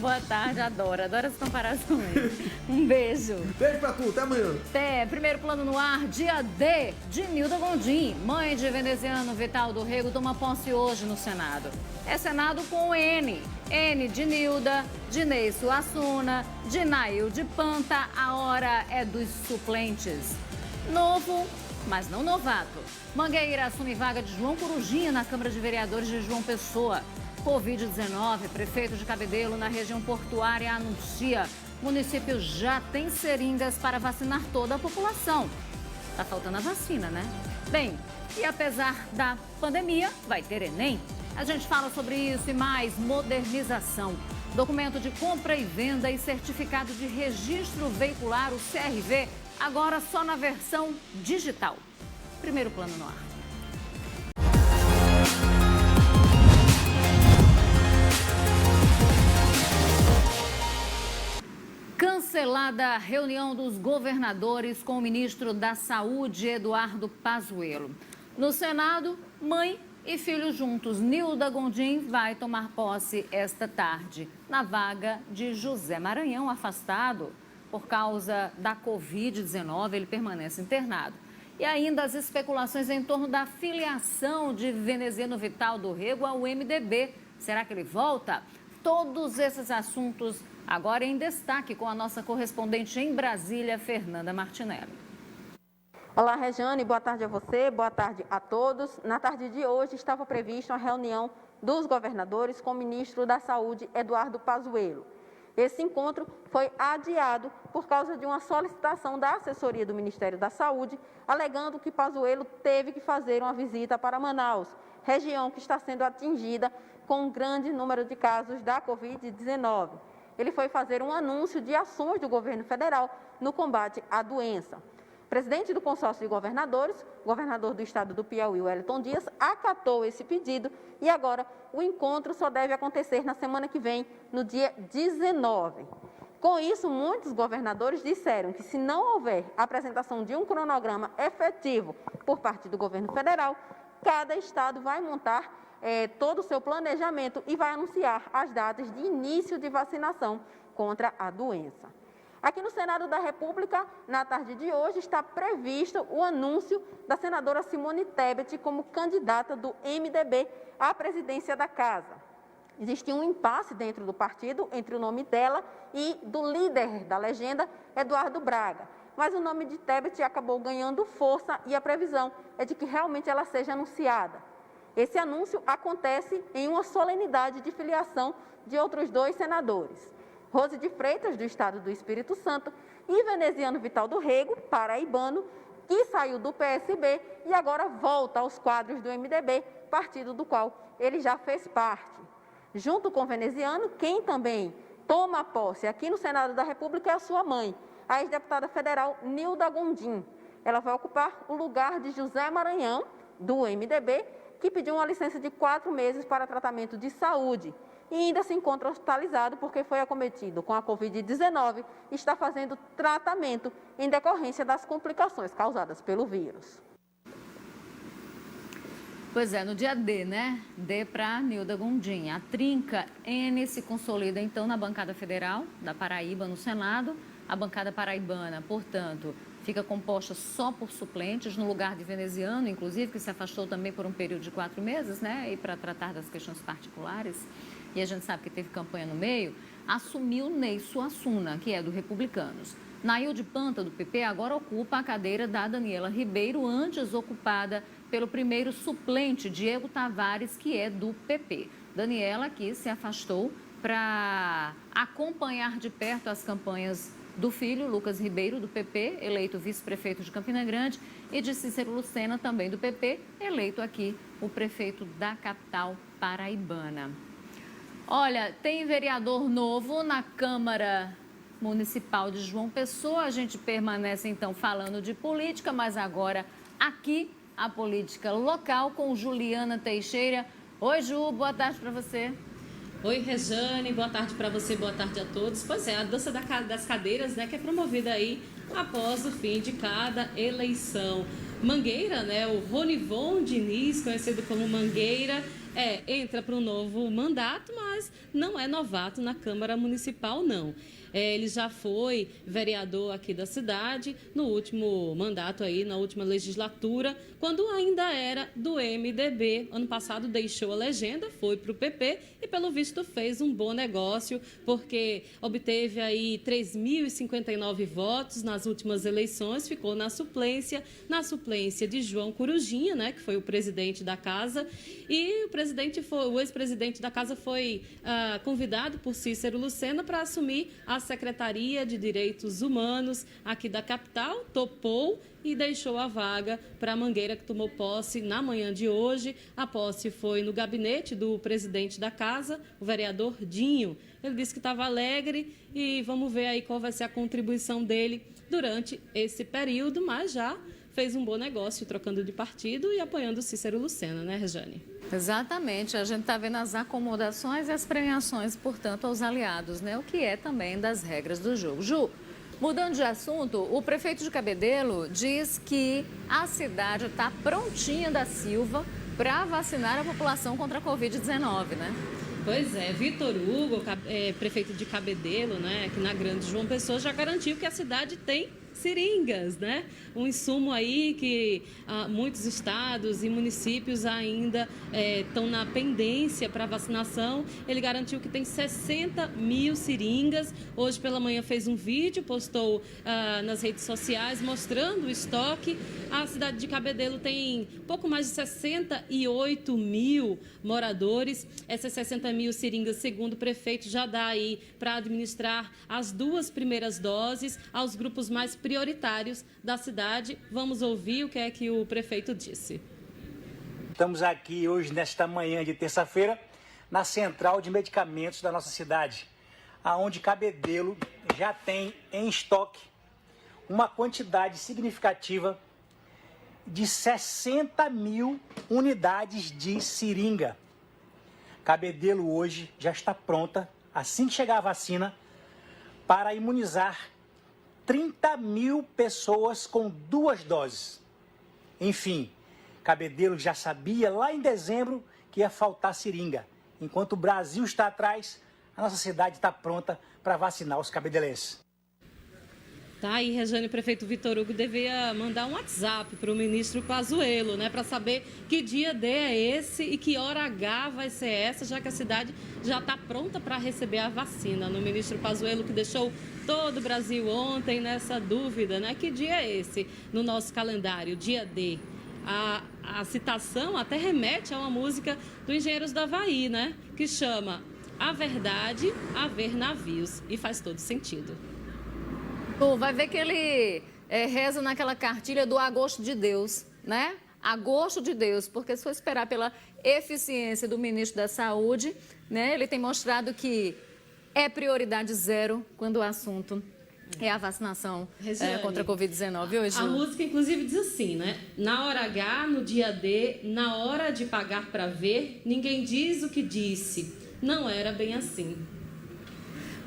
boa tarde. Adoro as comparações. Um beijo. Beijo pra tu, até amanhã. Até. Primeiro plano no ar, dia D de Nilda Gondim. Mãe de veneziano Vital do Rego toma posse hoje no Senado. É Senado com N. N de Nilda, de Ney Suassuna, de Nail de Panta. A hora é dos suplentes. Novo, mas não novato. Mangueira assume vaga de João Corujinha na Câmara de Vereadores de João Pessoa. Covid-19, prefeito de Cabedelo, na região portuária, anuncia: o município já tem seringas para vacinar toda a população. Tá faltando a vacina, né? Bem, e apesar da pandemia, vai ter Enem? A gente fala sobre isso e mais. Modernização. Documento de compra e venda e certificado de registro veicular, o CRV, agora só na versão digital. Primeiro plano no ar. Cancelada a reunião dos governadores com o ministro da Saúde, Eduardo Pazuello. No Senado, mãe e filho juntos. Nilda Gondim vai tomar posse esta tarde na vaga de José Maranhão, afastado por causa da Covid-19. Ele permanece internado. E ainda as especulações em torno da filiação de veneziano Vital do Rego ao MDB. Será que ele volta? Todos esses assuntos agora em destaque com a nossa correspondente em Brasília, Fernanda Martinelli. Olá, Rejane, boa tarde a você, boa tarde a todos. Na tarde de hoje estava prevista uma reunião dos governadores com o ministro da Saúde, Eduardo Pazuello. Esse encontro foi adiado por causa de uma solicitação da assessoria do Ministério da Saúde, alegando que Pazuello teve que fazer uma visita para Manaus, região que está sendo atingida com um grande número de casos da Covid-19. Ele foi fazer um anúncio de ações do governo federal no combate à doença. O presidente do consórcio de governadores, governador do estado do Piauí, Wellington Dias, acatou esse pedido e agora o encontro só deve acontecer na semana que vem, no dia 19. Com isso, muitos governadores disseram que se não houver apresentação de um cronograma efetivo por parte do governo federal, cada estado vai montar todo o seu planejamento e vai anunciar as datas de início de vacinação contra a doença. Aqui no Senado da República, na tarde de hoje, está previsto o anúncio da senadora Simone Tebet como candidata do MDB à presidência da Casa. Existe um impasse dentro do partido entre o nome dela e do líder da legenda, Eduardo Braga. Mas o nome de Tebet acabou ganhando força e a previsão é de que realmente ela seja anunciada. Esse anúncio acontece em uma solenidade de filiação de outros dois senadores. Rose de Freitas, do estado do Espírito Santo, e veneziano Vital do Rego, paraibano, que saiu do PSB e agora volta aos quadros do MDB, partido do qual ele já fez parte. Junto com o veneziano, quem também toma posse aqui no Senado da República é a sua mãe, a ex-deputada federal Nilda Gondim. Ela vai ocupar o lugar de José Maranhão, do MDB, que pediu uma licença de 4 meses para tratamento de saúde e ainda se encontra hospitalizado porque foi acometido com a Covid-19 e está fazendo tratamento em decorrência das complicações causadas pelo vírus. Pois é, no dia D, né? D para Nilda Gondim. A trinca N se consolida, então, na bancada federal da Paraíba, no Senado. A bancada paraibana, portanto, fica composta só por suplentes, no lugar de veneziano, inclusive, que se afastou também por um período de 4 meses, né? E para tratar das questões particulares. E a gente sabe que teve campanha no meio, assumiu Ney Suassuna, que é do Republicanos. Nail de Panta, do PP, agora ocupa a cadeira da Daniela Ribeiro, antes ocupada pelo primeiro suplente, Diego Tavares, que é do PP. Daniela, que se afastou para acompanhar de perto as campanhas do filho, Lucas Ribeiro, do PP, eleito vice-prefeito de Campina Grande, e de Cícero Lucena, também do PP, eleito aqui o prefeito da capital paraibana. Olha, tem vereador novo na Câmara Municipal de João Pessoa. A gente permanece, então, falando de política, mas agora aqui a política local com Juliana Teixeira. Oi, Ju, boa tarde para você. Oi, Rejane, boa tarde para você, boa tarde a todos. Pois é, a dança das cadeiras, né, que é promovida aí após o fim de cada eleição. Mangueira, né, o Ronivon Diniz, conhecido como Mangueira, entra para um novo mandato, mas não é novato na Câmara Municipal, não. Ele já foi vereador aqui da cidade no último mandato aí, na última legislatura, quando ainda era do MDB. Ano passado deixou a legenda, foi para o PP e, pelo visto, fez um bom negócio, porque obteve aí 3.059 votos nas últimas eleições, ficou na suplência de João Corujinha, né, que foi o presidente da casa, e o ex-presidente da casa foi convidado por Cícero Lucena para assumir a Secretaria de Direitos Humanos aqui da capital, topou e deixou a vaga para a Mangueira, que tomou posse na manhã de hoje. A posse foi no gabinete do presidente da casa, o vereador Dinho. Ele disse que estava alegre e vamos ver aí qual vai ser a contribuição dele durante esse período, mas já fez um bom negócio trocando de partido e apoiando o Cícero Lucena, né, Rejane? Exatamente, a gente está vendo as acomodações e as premiações, portanto, aos aliados, né? O que é também das regras do jogo. Ju, mudando de assunto, o prefeito de Cabedelo diz que a cidade está prontinha da Silva para vacinar a população contra a Covid-19, né? Pois é, Vitor Hugo, prefeito de Cabedelo, né, aqui na Grande João Pessoa, já garantiu que a cidade tem seringas, né? Um insumo aí que muitos estados e municípios ainda estão na pendência para vacinação. Ele garantiu que tem 60 mil seringas. Hoje pela manhã fez um vídeo, postou nas redes sociais mostrando o estoque. A cidade de Cabedelo tem pouco mais de 68 mil moradores. Essas 60 mil seringas, segundo o prefeito, já dá aí para administrar as 2 primeiras doses aos grupos mais prioritários da cidade. Vamos ouvir o que é que o prefeito disse. Estamos aqui hoje, nesta manhã de terça-feira, na central de medicamentos da nossa cidade, aonde Cabedelo já tem em estoque uma quantidade significativa de 60 mil unidades de seringa. Cabedelo hoje já está pronta, assim que chegar a vacina, para imunizar 30 mil pessoas com 2 doses. Enfim, Cabedelo já sabia lá em dezembro que ia faltar seringa. Enquanto o Brasil está atrás, a nossa cidade está pronta para vacinar os cabedelenses. Tá aí, Rejane, o prefeito Vitor Hugo devia mandar um WhatsApp para o ministro Pazuello, né, para saber que dia D é esse e que hora H vai ser essa, já que a cidade já está pronta para receber a vacina. No ministro Pazuello, que deixou todo o Brasil ontem nessa dúvida, né, que dia é esse no nosso calendário, dia D. A citação até remete a uma música do Engenheiros do Havaí, né, que chama A Verdade, Haver Navios, e faz todo sentido. Vai ver que ele reza naquela cartilha do agosto de Deus, né? Agosto de Deus, porque se for esperar pela eficiência do ministro da Saúde, né, ele tem mostrado que é prioridade zero quando o assunto é a vacinação contra a Covid-19 hoje. A música, inclusive, diz assim, né? Na hora H, no dia D, na hora de pagar para ver, ninguém diz o que disse. Não era bem assim.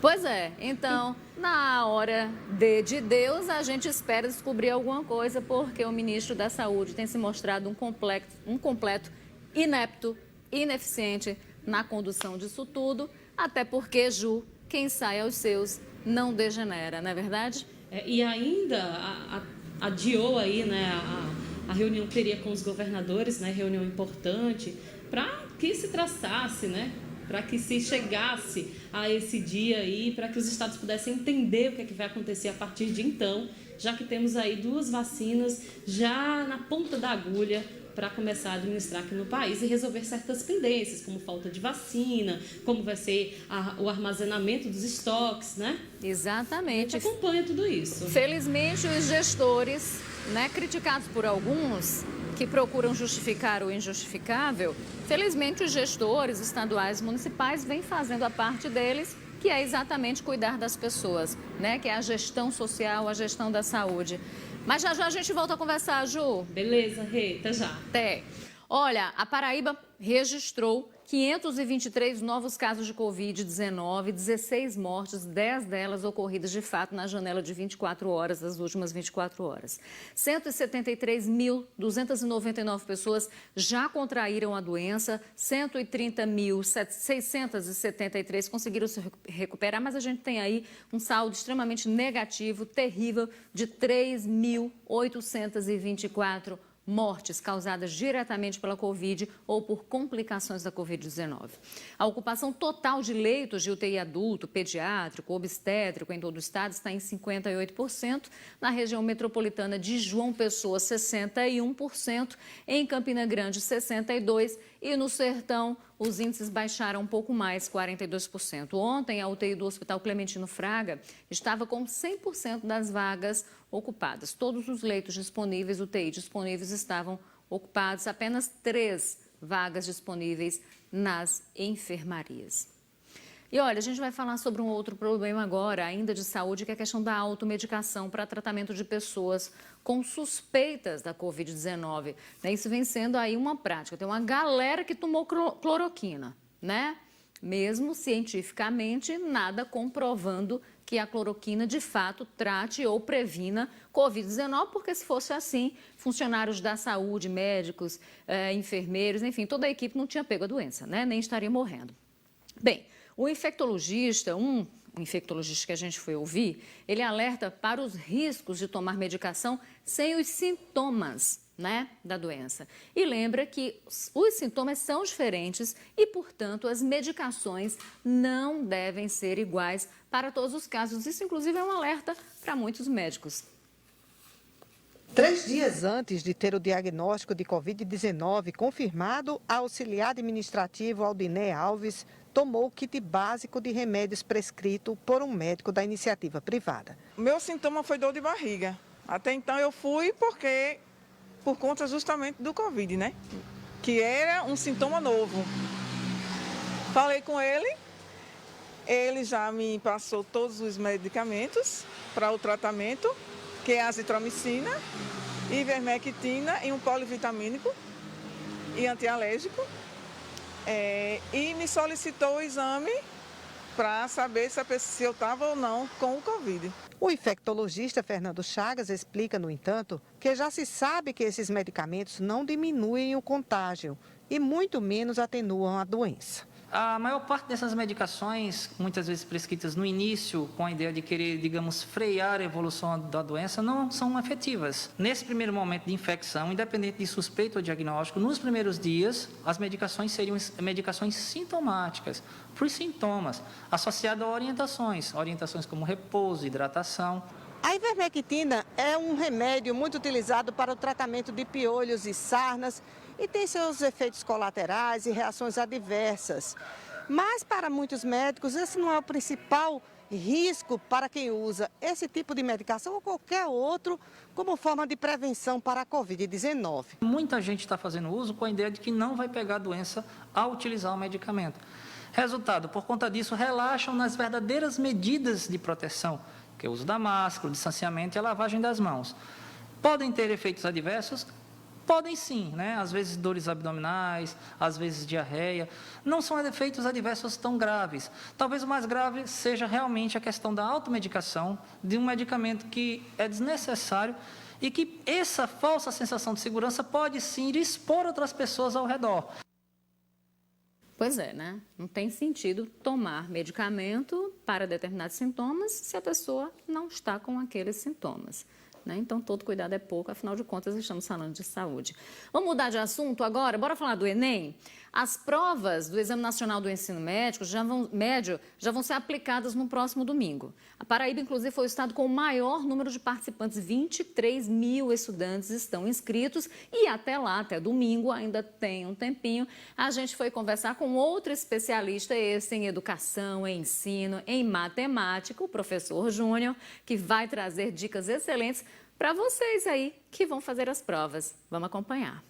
Pois é, então, na hora de Deus, a gente espera descobrir alguma coisa, porque o ministro da Saúde tem se mostrado um completo inepto, ineficiente na condução disso tudo, até porque, Ju, quem sai aos seus não degenera, não é verdade? E ainda adiou aí, né, a reunião que teria com os governadores, né, reunião importante, para que se traçasse, né, para que se chegasse a esse dia aí, para que os estados pudessem entender o que é que vai acontecer a partir de então, já que temos aí 2 vacinas já na ponta da agulha para começar a administrar aqui no país e resolver certas pendências, como falta de vacina, como vai ser o armazenamento dos estoques, né? Exatamente. A gente acompanha tudo isso. Felizmente, os gestores, né, criticados por alguns, que procuram justificar o injustificável, felizmente os gestores estaduais e municipais vêm fazendo a parte deles, que é exatamente cuidar das pessoas, né? Que é a gestão social, a gestão da saúde. Mas já já a gente volta a conversar, Ju. Beleza, Rê, até já. Até. Olha, a Paraíba registrou 523 novos casos de Covid-19, 16 mortes, 10 delas ocorridas de fato na janela de 24 horas, das últimas 24 horas. 173.299 pessoas já contraíram a doença, 130.673 conseguiram se recuperar, mas a gente tem aí um saldo extremamente negativo, terrível, de 3.824 mortes causadas diretamente pela Covid ou por complicações da Covid-19. A ocupação total de leitos de UTI adulto, pediátrico, obstétrico em todo o estado está em 58%, na região metropolitana de João Pessoa, 61%, em Campina Grande, 62%, e no Sertão os índices baixaram um pouco mais, 42%. Ontem, a UTI do Hospital Clementino Fraga estava com 100% das vagas ocupadas. Todos os leitos disponíveis, UTI disponíveis, estavam ocupados. Apenas 3 vagas disponíveis nas enfermarias. E olha, a gente vai falar sobre um outro problema agora, ainda de saúde, que é a questão da automedicação para tratamento de pessoas com suspeitas da Covid-19. Isso vem sendo aí uma prática. Tem uma galera que tomou cloroquina, né? Mesmo cientificamente, nada comprovando que a cloroquina de fato trate ou previna Covid-19, porque se fosse assim, funcionários da saúde, médicos, enfermeiros, enfim, toda a equipe não tinha pego a doença, né? Nem estaria morrendo. Bem, o infectologista, um infectologista que a gente foi ouvir, ele alerta para os riscos de tomar medicação sem os sintomas, né, da doença. E lembra que os sintomas são diferentes e, portanto, as medicações não devem ser iguais para todos os casos. Isso, inclusive, é um alerta para muitos médicos. 3 dias antes de ter o diagnóstico de Covid-19 confirmado, a auxiliar administrativo Aldiné Alves tomou o kit básico de remédios prescrito por um médico da iniciativa privada. Meu sintoma foi dor de barriga. Até então eu fui por conta justamente do Covid, né? Que era um sintoma novo. Falei com ele, ele já me passou todos os medicamentos para o tratamento, que é azitromicina, ivermectina e um polivitamínico e antialérgico. E me solicitou o exame para saber se eu estava ou não com o Covid. O infectologista Fernando Chagas explica, no entanto, que já se sabe que esses medicamentos não diminuem o contágio e muito menos atenuam a doença. A maior parte dessas medicações, muitas vezes prescritas no início, com a ideia de querer, digamos, frear a evolução da doença, não são efetivas. Nesse primeiro momento de infecção, independente de suspeito ou diagnóstico, nos primeiros dias, as medicações seriam medicações sintomáticas, para os sintomas, associadas a orientações como repouso, hidratação. A ivermectina é um remédio muito utilizado para o tratamento de piolhos e sarnas e tem seus efeitos colaterais e reações adversas. Mas para muitos médicos, esse não é o principal risco para quem usa esse tipo de medicação ou qualquer outro como forma de prevenção para a Covid-19. Muita gente está fazendo uso com a ideia de que não vai pegar a doença ao utilizar o medicamento. Resultado, por conta disso, relaxam nas verdadeiras medidas de proteção, que é o uso da máscara, o distanciamento e a lavagem das mãos. Podem ter efeitos adversos? Podem sim, né? Às vezes dores abdominais, às vezes diarreia. Não são efeitos adversos tão graves. Talvez o mais grave seja realmente a questão da automedicação de um medicamento que é desnecessário e que essa falsa sensação de segurança pode sim expor outras pessoas ao redor. Pois é, né? Não tem sentido tomar medicamento para determinados sintomas se a pessoa não está com aqueles sintomas. Então, todo cuidado é pouco, afinal de contas, estamos falando de saúde. Vamos mudar de assunto agora? Bora falar do Enem? As provas do Exame Nacional do Ensino Médio já vão ser aplicadas no próximo domingo. A Paraíba, inclusive, foi o estado com o maior número de participantes. 23 mil estudantes estão inscritos e até lá, até domingo, ainda tem um tempinho. A gente foi conversar com outro especialista, esse em educação, em ensino, em matemática, o professor Júnior, que vai trazer dicas excelentes para vocês aí que vão fazer as provas. Vamos acompanhar.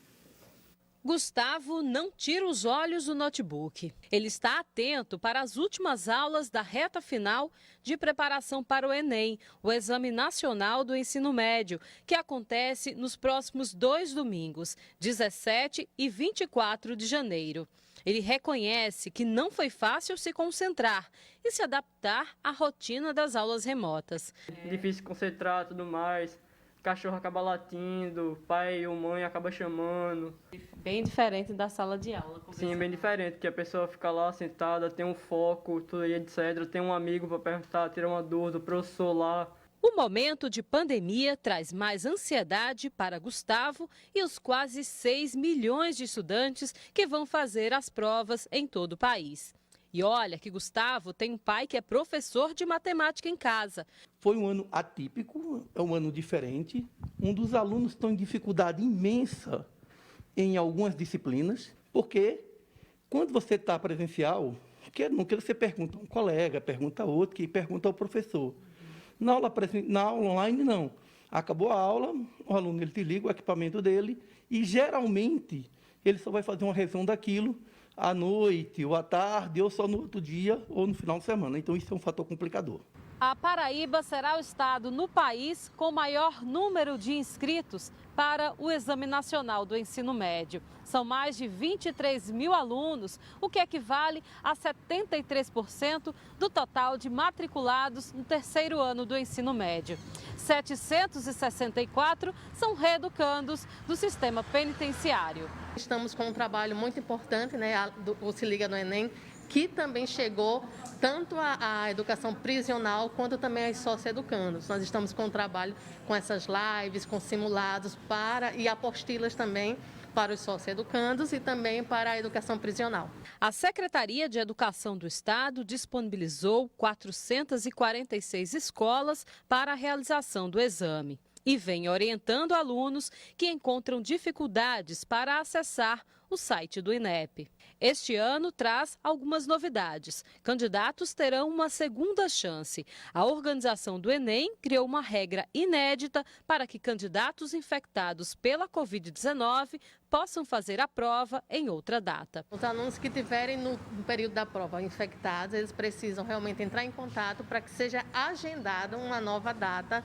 Gustavo não tira os olhos do notebook. Ele está atento para as últimas aulas da reta final de preparação para o Enem, o Exame Nacional do Ensino Médio, que acontece nos próximos 2 domingos, 17 e 24 de janeiro. Ele reconhece que não foi fácil se concentrar e se adaptar à rotina das aulas remotas. Difícil se concentrar, tudo mais. Cachorro acaba latindo, pai ou mãe acaba chamando. Bem diferente da sala de aula. Sim, bem diferente, que a pessoa fica lá sentada, tem um foco, tudo aí, etc. Tem um amigo para perguntar, tirar uma dúvida, o professor lá. O momento de pandemia traz mais ansiedade para Gustavo e os quase 6 milhões de estudantes que vão fazer as provas em todo o país. E olha que Gustavo tem um pai que é professor de matemática em casa. Foi um ano atípico, é um ano diferente. Um dos alunos está em dificuldade imensa em algumas disciplinas, porque quando você está presencial, não quer você pergunta a um colega, pergunta a outro, que pergunta ao professor. Na aula online, não. Acabou a aula, o aluno ele desliga o equipamento dele e, geralmente, ele só vai fazer uma revisão daquilo à noite, ou à tarde, ou só no outro dia, ou no final de semana. Então, isso é um fator complicador. A Paraíba será o estado no país com maior número de inscritos para o Exame Nacional do Ensino Médio. São mais de 23 mil alunos, o que equivale a 73% do total de matriculados no terceiro ano do ensino médio. 764 são reeducandos do sistema penitenciário. Estamos com um trabalho muito importante, o Se Liga no Enem, que também chegou tanto à educação prisional quanto também aos socioeducandos. Nós estamos com um trabalho com essas lives, com simulados e apostilas também para os socioeducandos e também para a educação prisional. A Secretaria de Educação do Estado disponibilizou 446 escolas para a realização do exame e vem orientando alunos que encontram dificuldades para acessar o site do INEP. Este ano traz algumas novidades. Candidatos terão uma segunda chance. A organização do Enem criou uma regra inédita para que candidatos infectados pela Covid-19 possam fazer a prova em outra data. Os alunos que tiverem no período da prova infectados, eles precisam realmente entrar em contato para que seja agendada uma nova data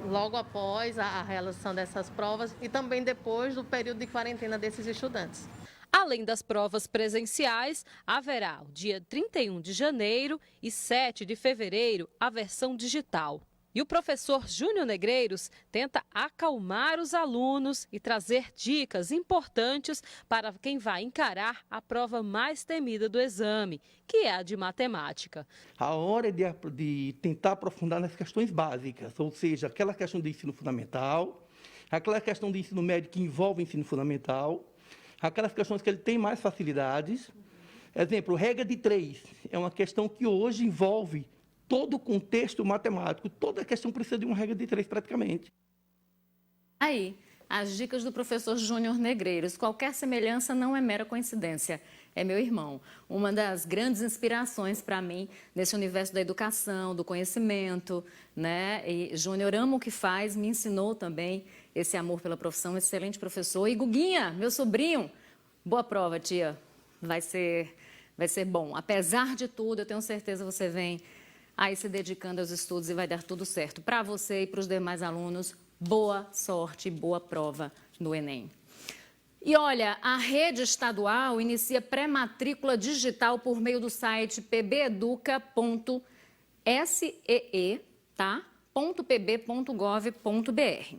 logo após a realização dessas provas e também depois do período de quarentena desses estudantes. Além das provas presenciais, haverá o dia 31 de janeiro e 7 de fevereiro a versão digital. E o professor Júnior Negreiros tenta acalmar os alunos e trazer dicas importantes para quem vai encarar a prova mais temida do exame, que é a de matemática. A hora é de tentar aprofundar nas questões básicas, ou seja, aquela questão do ensino fundamental, aquela questão do ensino médio que envolve o ensino fundamental, aquelas questões que ele tem mais facilidades. Exemplo, regra de 3 é uma questão que hoje envolve todo o contexto matemático, toda a questão precisa de uma regra de 3 praticamente. Aí, as dicas do professor Júnior Negreiros. Qualquer semelhança não é mera coincidência. É meu irmão. Uma das grandes inspirações para mim nesse universo da educação, do conhecimento, né? E Júnior ama o que faz, me ensinou também esse amor pela profissão, excelente professor. E Guguinha, meu sobrinho, boa prova, tia. Vai ser bom. Apesar de tudo, eu tenho certeza que você vem aí se dedicando aos estudos e vai dar tudo certo. Para você e para os demais alunos, boa sorte, boa prova no Enem. E olha, a rede estadual inicia pré-matrícula digital por meio do site pbeduca.see, tá? .pb.gov.br.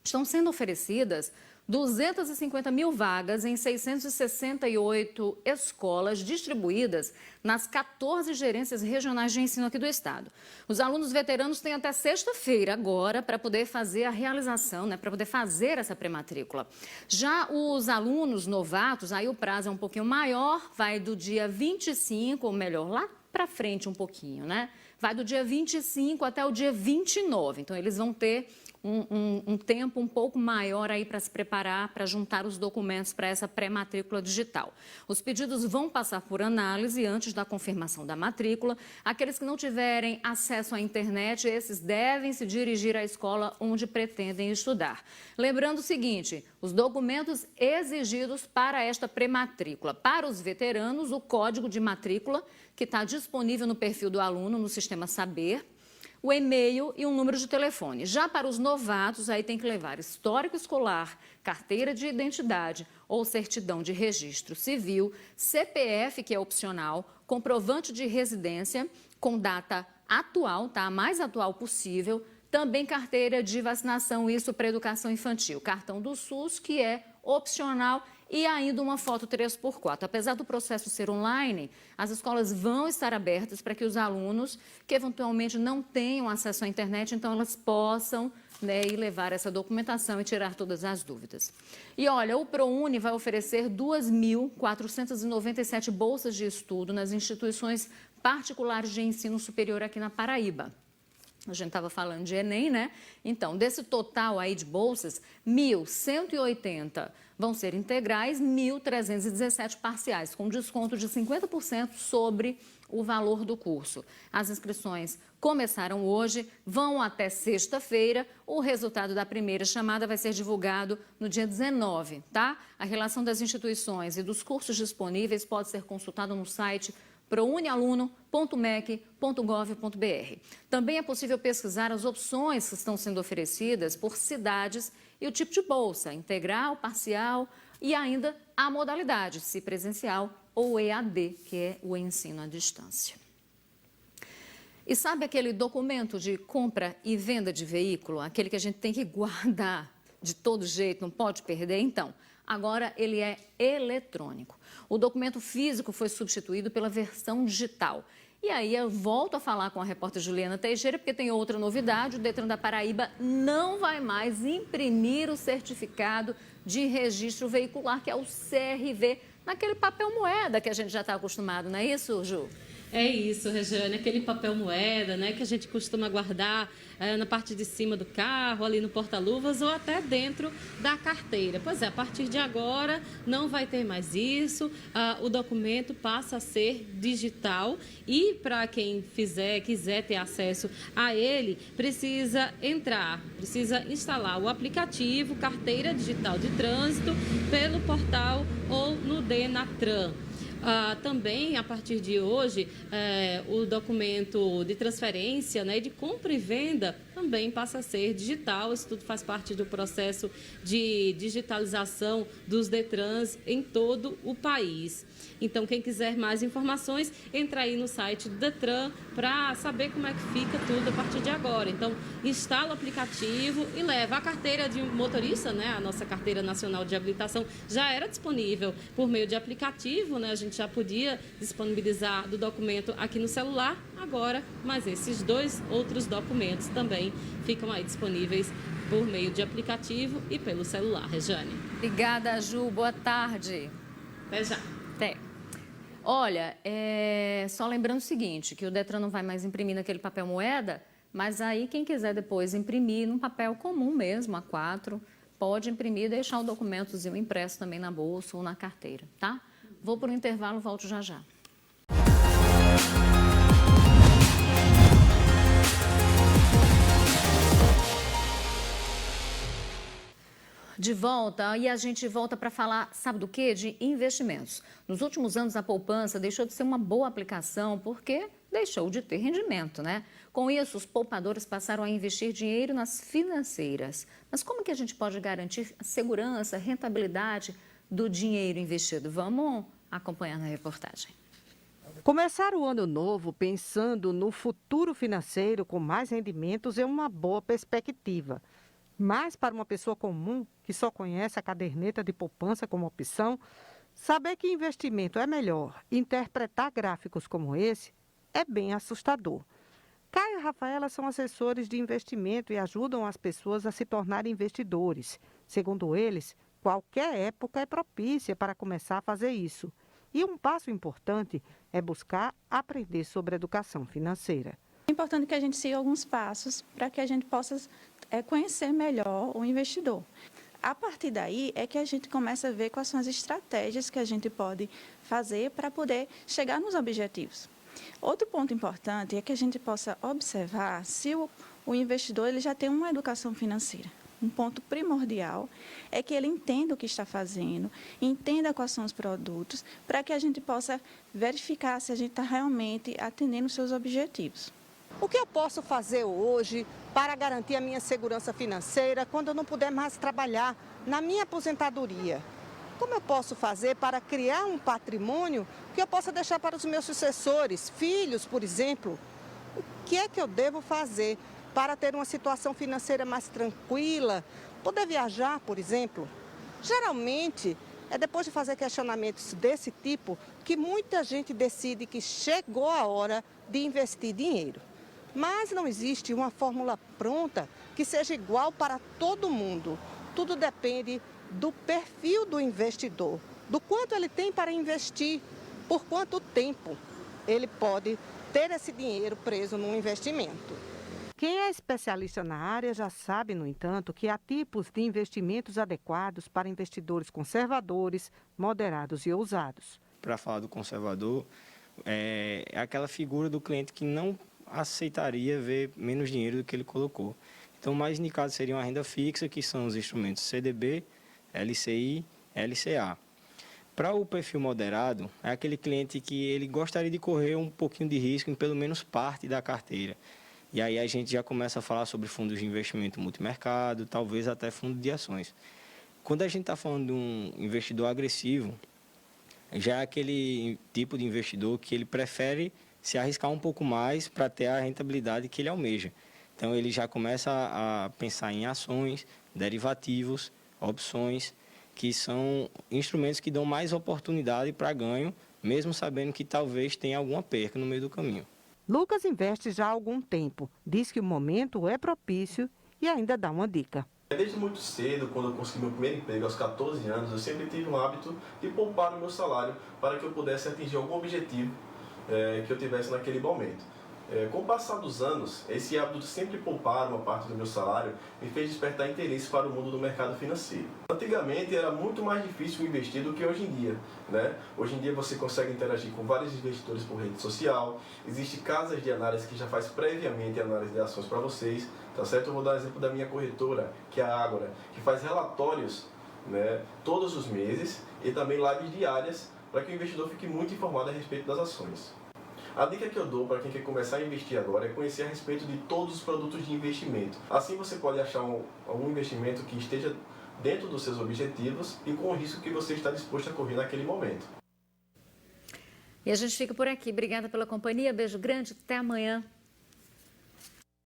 Estão sendo oferecidas 250 mil vagas em 668 escolas distribuídas nas 14 gerências regionais de ensino aqui do estado. Os alunos veteranos têm até sexta-feira agora para poder fazer a realização, né, para poder fazer essa pré-matrícula. Já os alunos novatos, aí o prazo é um pouquinho maior, vai do dia 25, ou melhor, lá para frente um pouquinho, né? Vai do dia 25 até o dia 29. Então, eles vão ter um tempo um pouco maior aí para se preparar, para juntar os documentos para essa pré-matrícula digital. Os pedidos vão passar por análise antes da confirmação da matrícula. Aqueles que não tiverem acesso à internet, esses devem se dirigir à escola onde pretendem estudar. Lembrando o seguinte, os documentos exigidos para esta pré-matrícula. Para os veteranos, o código de matrícula, que está disponível no perfil do aluno no sistema Saber, o e-mail e um número de telefone. Já para os novatos, aí tem que levar histórico escolar, carteira de identidade ou certidão de registro civil, CPF, que é opcional, comprovante de residência com data atual, tá? A mais atual possível, também carteira de vacinação, isso para educação infantil, cartão do SUS, que é opcional, e ainda uma foto 3x4. Apesar do processo ser online, as escolas vão estar abertas para que os alunos que eventualmente não tenham acesso à internet, então elas possam, né, ir levar essa documentação e tirar todas as dúvidas. E olha, o ProUni vai oferecer 2.497 bolsas de estudo nas instituições particulares de ensino superior aqui na Paraíba. A gente estava falando de Enem, né? Então, desse total aí de bolsas, 1.180 vão ser integrais, 1.317 parciais, com desconto de 50% sobre o valor do curso. As inscrições começaram hoje, vão até sexta-feira. O resultado da primeira chamada vai ser divulgado no dia 19, tá? A relação das instituições e dos cursos disponíveis pode ser consultada no site prounialuno.mec.gov.br. Também é possível pesquisar as opções que estão sendo oferecidas por cidades e o tipo de bolsa, integral, parcial e ainda a modalidade, se presencial ou EAD, que é o ensino à distância. E sabe aquele documento de compra e venda de veículo, aquele que a gente tem que guardar de todo jeito, não pode perder? Então, agora ele é eletrônico. O documento físico foi substituído pela versão digital. E aí eu volto a falar com a repórter Juliana Teixeira, porque tem outra novidade. O Detran da Paraíba não vai mais imprimir o certificado de registro veicular, que é o CRV, naquele papel moeda que a gente já está acostumado, não é isso, Ju? É isso, Regiane, aquele papel moeda, né, que a gente costuma guardar na parte de cima do carro, ali no porta-luvas ou até dentro da carteira. Pois é, a partir de agora não vai ter mais isso, o documento passa a ser digital e para quem quiser ter acesso a ele, precisa instalar o aplicativo Carteira Digital de Trânsito pelo portal ou no Denatran. Também, a partir de hoje, o documento de transferência, né, de compra e venda também passa a ser digital. Isso tudo faz parte do processo de digitalização dos Detrans em todo o país. Então, quem quiser mais informações, entra aí no site do Detran para saber como é que fica tudo a partir de agora. Então, instala o aplicativo e leva a carteira de motorista, né? A nossa carteira nacional de habilitação já era disponível por meio de aplicativo, né? A gente já podia disponibilizar do documento aqui no celular agora, mas esses dois outros documentos também ficam aí disponíveis por meio de aplicativo e pelo celular. Regiane. Obrigada, Ju. Boa tarde. Até já. Até. Olha, só lembrando o seguinte, que o Detran não vai mais imprimir naquele papel moeda, mas aí quem quiser depois imprimir num papel comum mesmo, A4, pode imprimir e deixar o documentozinho impresso também na bolsa ou na carteira, tá? Vou para o intervalo, volto já já. De volta, e a gente volta para falar, sabe do quê? De investimentos. Nos últimos anos, a poupança deixou de ser uma boa aplicação porque deixou de ter rendimento, né? Com isso, os poupadores passaram a investir dinheiro nas financeiras. Mas como que a gente pode garantir a segurança, a rentabilidade do dinheiro investido? Vamos acompanhar na reportagem. Começar o ano novo pensando no futuro financeiro com mais rendimentos é uma boa perspectiva. Mas para uma pessoa comum que só conhece a caderneta de poupança como opção, saber que investimento é melhor e interpretar gráficos como esse é bem assustador. Caio e Rafaela são assessores de investimento e ajudam as pessoas a se tornarem investidores. Segundo eles, qualquer época é propícia para começar a fazer isso. E um passo importante é buscar aprender sobre educação financeira. É importante que a gente siga alguns passos para que a gente possa conhecer melhor o investidor. A partir daí é que a gente começa a ver quais são as estratégias que a gente pode fazer para poder chegar nos objetivos. Outro ponto importante é que a gente possa observar se o investidor ele já tem uma educação financeira. Um ponto primordial é que ele entenda o que está fazendo, entenda quais são os produtos, para que a gente possa verificar se a gente está realmente atendendo os seus objetivos. O que eu posso fazer hoje para garantir a minha segurança financeira quando eu não puder mais trabalhar na minha aposentadoria? Como eu posso fazer para criar um patrimônio que eu possa deixar para os meus sucessores, filhos, por exemplo? O que é que eu devo fazer para ter uma situação financeira mais tranquila? Poder viajar, por exemplo? Geralmente, é depois de fazer questionamentos desse tipo que muita gente decide que chegou a hora de investir dinheiro. Mas não existe uma fórmula pronta que seja igual para todo mundo. Tudo depende do perfil do investidor, do quanto ele tem para investir, por quanto tempo ele pode ter esse dinheiro preso num investimento. Quem é especialista na área já sabe, no entanto, que há tipos de investimentos adequados para investidores conservadores, moderados e ousados. Para falar do conservador, é aquela figura do cliente que não aceitaria ver menos dinheiro do que ele colocou. Então, o mais indicado seria uma renda fixa, que são os instrumentos CDB, LCI, LCA. Para o perfil moderado, é aquele cliente que ele gostaria de correr um pouquinho de risco em pelo menos parte da carteira. E aí a gente já começa a falar sobre fundos de investimento multimercado, talvez até fundo de ações. Quando a gente está falando de um investidor agressivo, já é aquele tipo de investidor que ele prefere se arriscar um pouco mais para ter a rentabilidade que ele almeja. Então, ele já começa a pensar em ações, derivativos, opções, que são instrumentos que dão mais oportunidade para ganho, mesmo sabendo que talvez tenha alguma perca no meio do caminho. Lucas investe já há algum tempo, diz que o momento é propício e ainda dá uma dica. Desde muito cedo, quando eu consegui meu primeiro emprego, aos 14 anos, eu sempre tive um hábito de poupar o meu salário para que eu pudesse atingir algum objetivo que eu tivesse naquele momento. Com o passar dos anos, esse hábito de sempre poupar uma parte do meu salário me fez despertar interesse para o mundo do mercado financeiro. Antigamente era muito mais difícil investir do que hoje em dia, né? Hoje em dia você consegue interagir com vários investidores por rede social, existem casas de análise que já faz previamente análise de ações para vocês, tá certo? Eu vou dar um exemplo da minha corretora, que é a Ágora, que faz relatórios, né, todos os meses e também lives diárias para que o investidor fique muito informado a respeito das ações. A dica que eu dou para quem quer começar a investir agora é conhecer a respeito de todos os produtos de investimento. Assim você pode achar algum investimento que esteja dentro dos seus objetivos e com o risco que você está disposto a correr naquele momento. E a gente fica por aqui. Obrigada pela companhia. Beijo grande. Até amanhã.